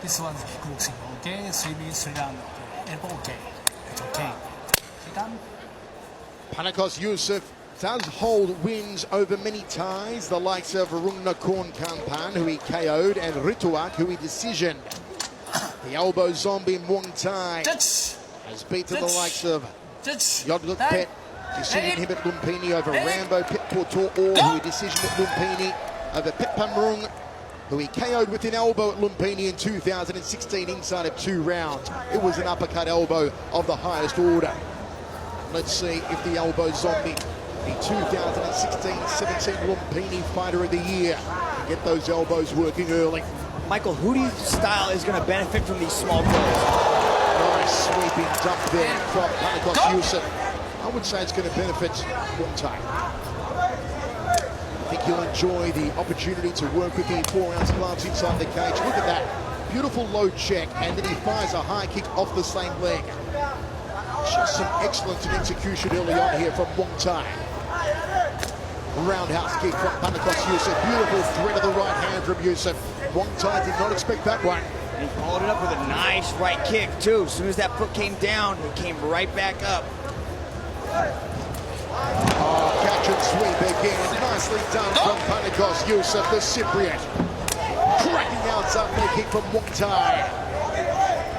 This one's kickboxing, okay? 3 minutes, 3 rounds, okay? Elbow, okay? It's okay. Okay, done? Panicos Yusuf does hold wins over many ties, the likes of Rungnakorn Kampan, who he KO'd, and Rituak, who he decisioned. The elbow zombie Muay Thai has beaten the likes of Yodgut Pet, decision him at Lumpini over Rambo Pet Portor, or who he decisioned at Lumpini over Pet Pamrung, who he KO'd with an elbow at Lumpini in 2016 inside of 2 rounds. It was an uppercut elbow of the highest order. Let's see if the elbow zombie, the 2016-17 Lumpini Fighter of the Year, can get those elbows working early. Michael, who do you style is going to benefit from these small blows? Nice sweeping dump there from Panicos Yusuf. I would say it's going to benefit Muay Thai. I think he'll enjoy the opportunity to work with the 4-ounce gloves inside the cage. Look at that. Beautiful low check, and then he fires a high kick off the same leg. Just some excellence in execution early on here from Muay Thai. Roundhouse kick from Panicos Yusuf. Beautiful thread of the right hand from Yusuf. Muay Thai did not expect that one. And he followed it up with a nice right kick, too. As soon as that foot came down, it came right back up. Oh, catch and sweep again. Nicely done from Panicos Yusuf, the Cypriot. Cracking outside leg kick from Muay Thai.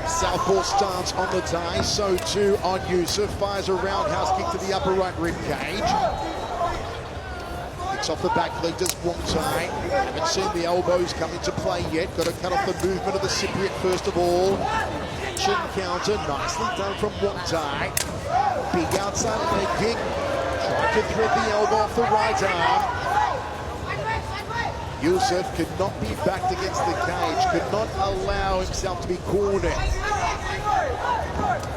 Southpaw stance on the tie, so too on Yusuf. Fires a roundhouse kick to the upper right rib cage. Kicks off the back leg, does Muay Thai. Haven't seen the elbows come into play yet. Got to cut off the movement of the Cypriot first of all. Action counter, nicely done from Muay Thai. Big outside leg kick. Trying to thread the elbow off the right arm. Yusuf could not be backed against the cage, could not allow himself to be cornered.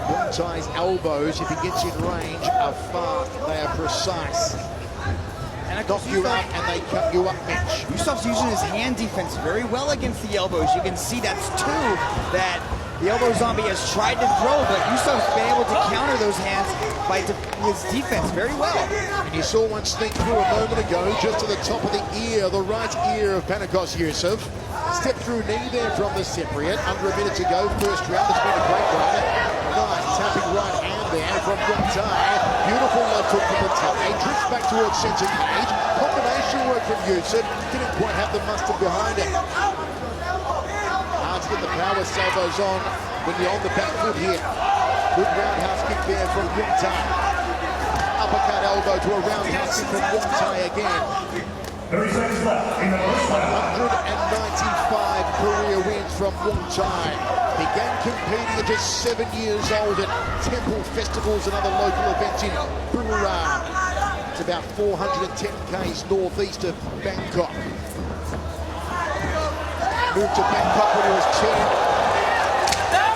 Muay Thai's elbows, if he gets in range, are fast, they are precise. And knock you out and they cut you up, Mitch. Yusuf's using his hand defense very well against the elbows. You can see that's two that the elbow zombie has tried to throw, but Yusuf's been able to counter those hands by his defense very well. And you saw one sneak through a moment ago, just to the top of the ear, the right ear of Panicos Yusuf. Step through knee there from the Cypriot. Under a minute to go, first round. It's been a great run. Nice tapping right hand there from Muay Thai. Beautiful left hook from the tie. Drifts back towards centre cage. Combination work from Yusuf. Didn't quite have the mustard behind it. Hard to get the power salvos on when you're on the back foot here. Good roundhouse kick there from Muay Thai. Uppercut elbow to a roundhouse kick from Muay Thai again. 30 seconds left in the first round. 195 career wins from Muay Thai. Began competing at just 7 years old at temple festivals and other local events in Buriram. It's about 410 k's northeast of Bangkok. Moved to Bangkok when he was 10.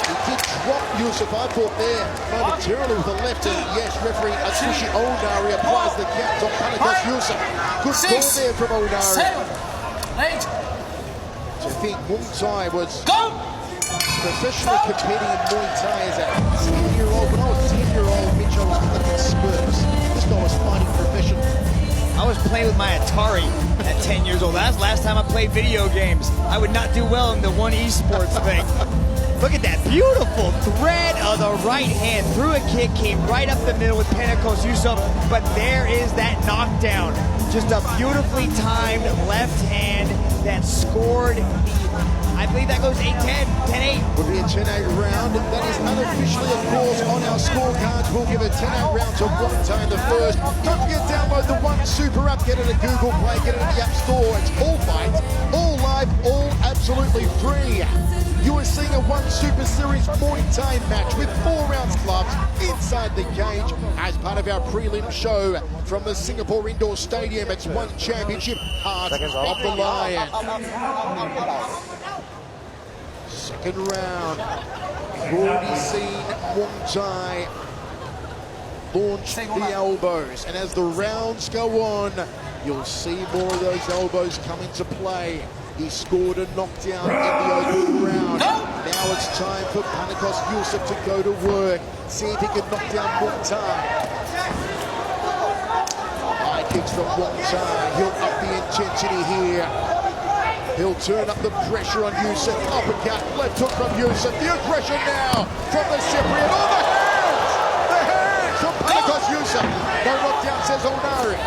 He did drop Yusuf, I thought there, momentarily with the left hand. Yes, referee Atsushi Onari applies the count on Panicos Yusuf. Good call there from Onari. 8. To think Muay Thai was professionally competing in Muay Thai as a 10-year-old. When I was 10-year-old, Mitch, I was flipping spurs. This guy was fighting professionally. I was playing with my Atari at 10 years old. That's the last time I played video games. I would not do well in the one esports thing. Look at that beautiful thread of the right hand. Threw a kick, came right up the middle with Panicos Yusuf, but there is that knockdown. Just a beautifully timed left hand that scored the, I believe that goes 8-10, 10-8. Would be a 10-8 round. That is unofficially, of course, on our scorecards. We'll give a 10-8 round to Muay Thai in the first. Don't forget to download the One Super app. Get it at Google Play, get it at the App Store. It's all fights, all live, all absolutely free. You are seeing a One Super Series Muay Thai match with 4-ounce gloves inside the cage as part of our prelim show from the Singapore Indoor Stadium. It's One Championship, Heart of the Lion. Second round. We've already seen Muay Thai launch the elbows, and as the rounds go on, you'll see more of those elbows come into play. He scored a knockdown in the opening round. Now it's time for Panicos Yusuf to go to work. See if he can knock down Muay Thai. High kicks from Muay Thai. He'll up the intensity here. He'll turn up the pressure on Yusuf. Uppercut, left hook from Yusuf. The aggression now from the Cypriot. Oh, the hands! The hands from Panikos Yusuf. No knockdown, says Onari.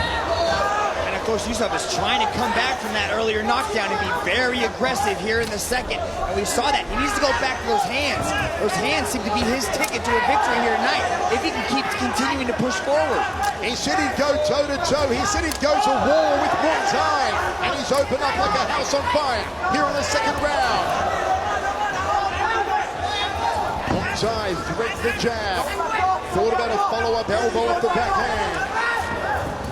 And of course, Yusuf is trying to come back from that earlier knockdown and be very aggressive here in the second. And we saw that. He needs to go back to those hands. Those hands seem to be his ticket to a victory here tonight, if he can keep continuing to push forward. He said he'd go toe-to-toe. He said he'd go to war with Muay Thai. And he's opened up like a house on fire here in the second round. Muay Thai threads the jab. Thought about a follow-up elbow off the backhand.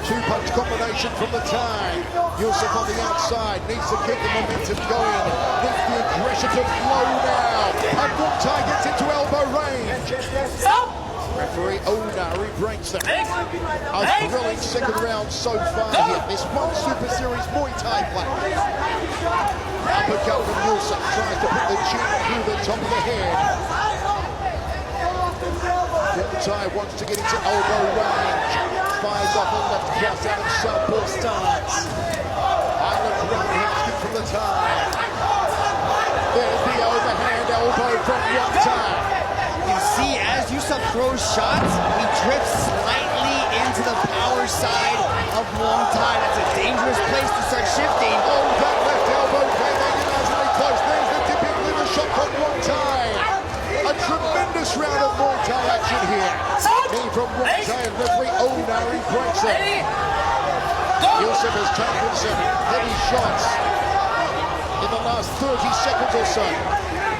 Two-punch combination from the Thai. Yusuf on the outside. Needs to keep the momentum going. Needs the aggression to flow now. And Muay Thai gets into elbow range. Referee Onari breaks them. A thrilling second round so far here. This one Super Series Muay Thai play. Uppercut from Yusuf. Tries to put the chin through the top of the head. Muay Thai wants to get into elbow range. Fires off a left cross out of southpaw stance. Island roundhouse kick from the Thai. There's the overhand elbow from Muay Thai. You see, as Yusuf throws shots, he drifts slightly into the power side of Muay Thai. That's a dangerous place to start shifting. Oh, that left elbow came agonizingly close. There's the dipping liver shot from Muay Thai. A tremendous round of Muay Thai action here. Knee from Muay Thai and referee Onari breaks it. Yusuf has taken some heavy shots in the last 30 seconds or so.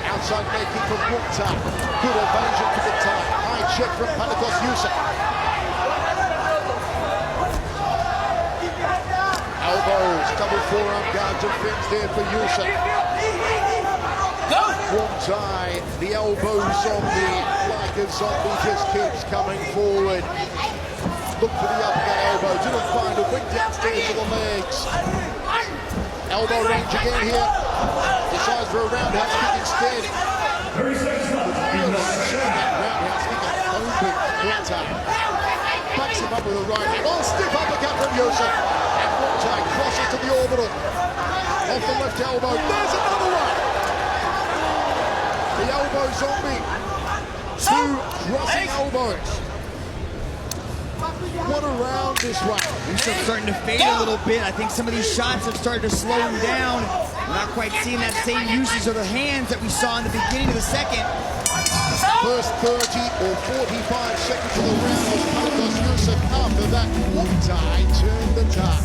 Outside leg kick from Muay Thai. Good evasion for the Thai. High check from Panikos Yusuf. Elbows, double forearm guard defense there for Yusuf. Muay Thai, the elbow zombie, like a zombie, just keeps coming forward. Look for the upper elbow, didn't find it, went downstairs to the legs. Elbow range again here. Decides for a roundhouse kick instead. 30 seconds left. Roundhouse kick on open Muay Thai. Backs him up with a right hand. Oh, stiff uppercut from Yusuf. And Muay Thai crosses to the orbital. Off the left elbow. There's another one. The elbow zombie. Two crossing elbows. What a round this one. Yusuf starting to fade a little bit. I think some of these shots have started to slow him down. We're not quite seeing that same usage of the hands that we saw in the beginning of the second. First 30 or 45 seconds of the round was Panikos Yusuf. After that, Muay Thai turned the tide.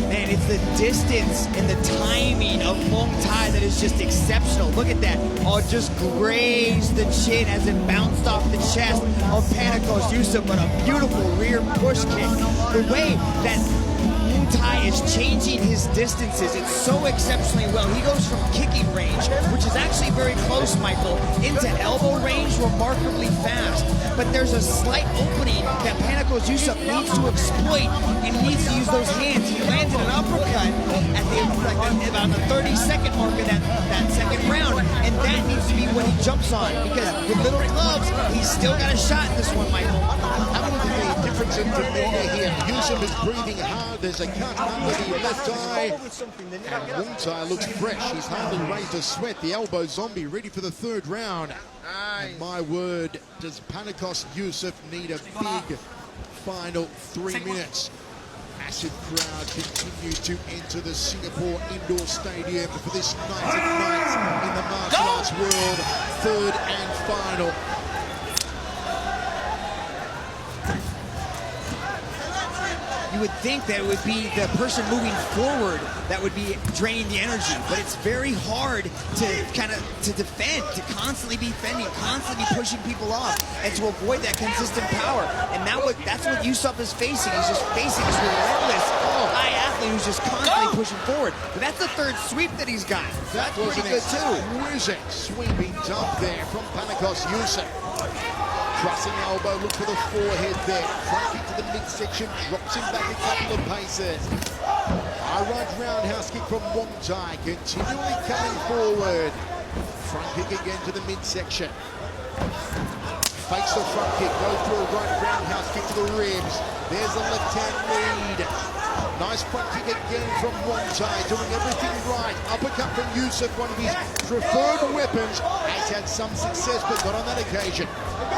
Man, it's the distance and the timing of Muay Thai that is just exceptional. Look at that. Oh, just grazed the chin as it bounced off the chest of Panikos Yusuf, but a beautiful rear push kick. The way that Muay Thai is changing his distances, it's so exceptionally well. He goes from kicking range, which is actually very close, Michael, into elbow range remarkably fast. But there's a slight opening that Panikos Yusuf needs to exploit, and he needs to use those hands. He landed an uppercut at about the 30-second mark of that second round, and that needs to be what he jumps on, because with little gloves, he's still got a shot in this one, Michael. Have a look at the difference in demeanor here. Yusuf is breathing hard. There's a cut under the left eye. And Muay Thai looks fresh. He's hardly raised a sweat. The elbow zombie ready for the third round. And my word, does Panikos Yusuf need a big final 3 minutes? Massive crowd continue to enter the Singapore Indoor Stadium for this night of nights in the martial arts world. Third and final. You would think that it would be the person moving forward that would be draining the energy, but it's very hard to defend, to constantly be defending, constantly be pushing people off, and to avoid that consistent power. And that's what Yusuf is facing. He's just facing this relentless high athlete who's just constantly pushing forward. But that's the third sweep that he's got. That's pretty good too. Exquisite sweeping dump there from Panikos Yusuf. Crossing elbow, look for the forehead there. Front kick to the midsection, drops him back a couple of paces. High right roundhouse kick from Muay Thai, continually coming forward. Front kick again to the midsection. Fakes the front kick, goes for a right roundhouse kick to the ribs. There's the left hand lead. Nice front kick again from Wong Tai, doing everything right. Uppercut from Yusuf, one of his preferred weapons. Has had some success, but not on that occasion.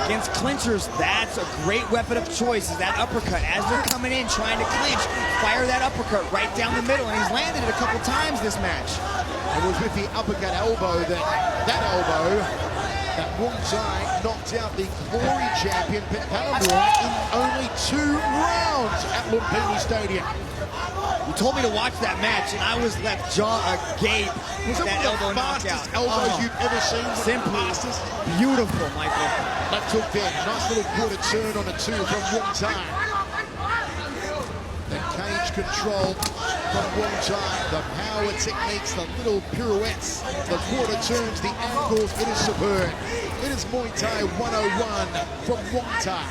Against clinchers, that's a great weapon of choice, is that uppercut. As they're coming in, trying to clinch, fire that uppercut right down the middle, and he's landed it a couple times this match. It was with the uppercut elbow that Wong Tai knocked out the Glory champion, Pet Panamura, in only 2 rounds at Lumpini Stadium. You told me to watch that match, and I was left agape with that elbow knockout. Fastest elbows you've ever seen. Simply fastest. Beautiful, Michael. That took there. Nice little quarter turn on a 2 from Wong Tai. The cage control from Wong Tai. The power techniques, the little pirouettes, the quarter turns, the angles. It is superb. It is Muay Thai 101 from Wong Tai.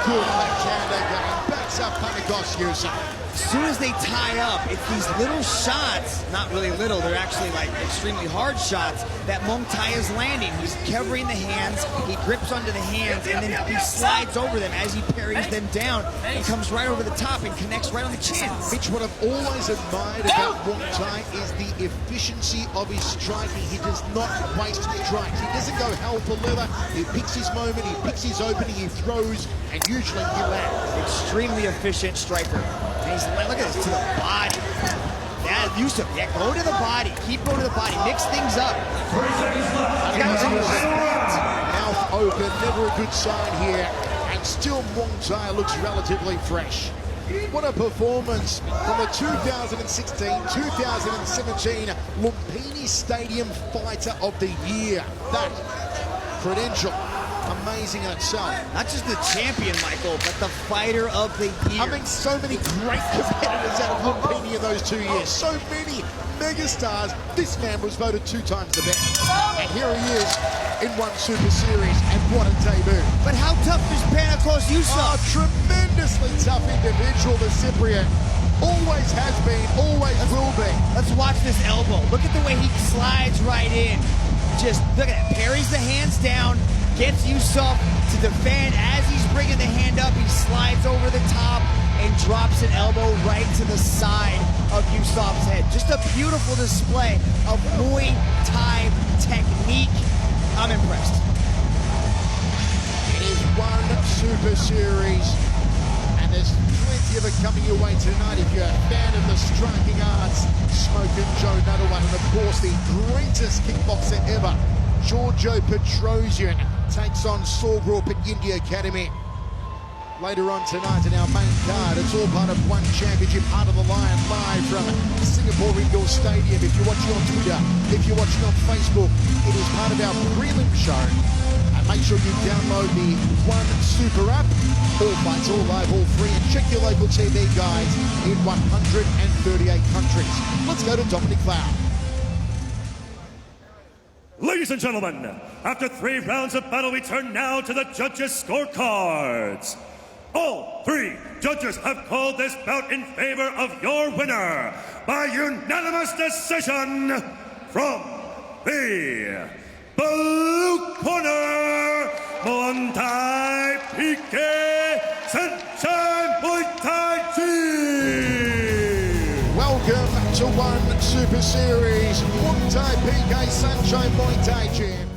Good backhand again. Backs up Panikos Yusuf. As soon as they tie up, it's these little shots, not really little, they're actually like extremely hard shots that Muay Thai is landing. He's covering the hands, he grips onto the hands, and then he slides over them as he parries them down and comes right over the top and connects right on the chin. Mitch, what I've always admired about Muay Thai is the efficiency of his striking. He does not waste strikes. He doesn't go hell for leather. He picks his moment, he picks his opening, he throws, and usually he lands. Extremely efficient striker. And he's, look at this, to the body. Yeah, Yusuf, yeah, go to the body. Keep going to the body. Mix things up. 30 seconds left. Mouth open, never a good sign here. And still Muay Thai looks relatively fresh. What a performance from the 2016-2017 Lumpini Stadium Fighter of the Year. That credential, amazing in itself. Not just the champion, Michael, but the fighter of the year. I mean, so many great competitors out of Lumpini in those 2 years. So many megastars. This man was voted 2 times the best. And here he is in one Super Series, and what a debut. But how tough is Panikos Yusuf? A tremendously tough individual, the Cypriot. Always has been, always will be. Let's watch this elbow. Look at the way he slides right in. Just, look at that. Parries the hands down, gets Yusuf to defend. As he's bringing the hand up, he slides over the top and drops an elbow right to the side of Yusuf's head. Just a beautiful display of Muay Thai technique. I'm impressed. It is one Super Series, and there's plenty of it coming your way tonight if you're a fan of the striking arts. Smoking Joe Nuttawat, and of course the greatest kickboxer ever, Giorgio Petrosian, takes on Sorgrop at India Academy. Later on tonight in our main card, it's all part of one championship, Heart of the Lion, live from Singapore Indoor Stadium. If you're watching on Twitter, if you're watching on Facebook, it is part of our prelim show. And make sure you download the One Super app. All fights, all live, all free. And check your local TV guides in 138 countries. Let's go to Dominic Cloud. Ladies and gentlemen, after 3 rounds of battle, we turn now to the judges' scorecards. All 3 judges have called this bout in favor of your winner by unanimous decision from the blue corner, Muay Thai PK Sunshine Muay Thai Team. Welcome to One Super Series, Muay Thai PK Sunshine Muay Thai Gym.